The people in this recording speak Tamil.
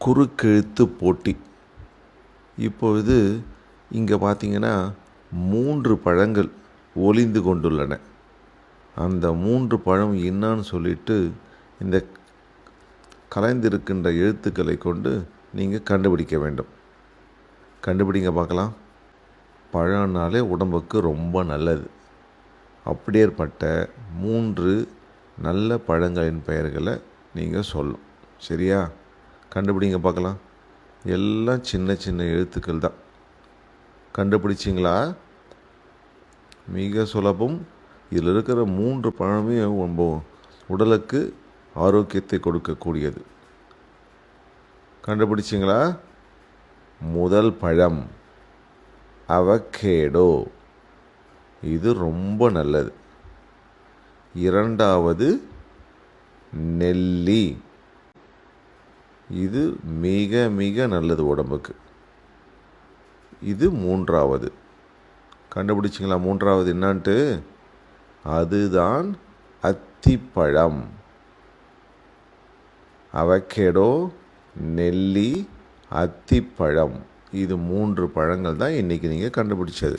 குறுக்கெழுத்து போட்டி. இப்பொழுது இங்கே பார்த்தீங்கன்னா 3 பழங்கள் ஒளிந்து கொண்டுள்ளன. அந்த 3 பழம் என்னான்னு சொல்லிட்டு இந்த கலைந்திருக்கின்ற எழுத்துக்களை கொண்டு நீங்கள் கண்டுபிடிக்க வேண்டும். கண்டுபிடிங்க பார்க்கலாம். பழம்னாலே உடம்புக்கு ரொம்ப நல்லது. அப்படியேற்பட்ட 3 நல்ல பழங்களின் பெயர்களை நீங்கள் சொல்லணும். சரியா? கண்டுபிடிங்க பார்க்கலாம். எல்லாம் சின்ன சின்ன எழுத்துக்கள் தான். கண்டுபிடிச்சிங்களா? மிக சுலபம். இதில் இருக்கிற 3 பழமே ரொம்ப உடலுக்கு ஆரோக்கியத்தை கொடுக்கக்கூடியது. கண்டுபிடிச்சிங்களா? முதல் பழம் அவகேடோ, இது ரொம்ப நல்லது. இரண்டாவது நெல்லி, இது மிக மிக நல்லது உடம்புக்கு. இது மூன்றாவது. கண்டுபிடிச்சிங்களா மூன்றாவது என்னான்ட்டு? அதுதான் அத்திப்பழம். அவகேடோ, நெல்லி, அத்திப்பழம், இது 3 பழங்கள் தான் இன்றைக்கி நீங்கள் கண்டுபிடிச்சது.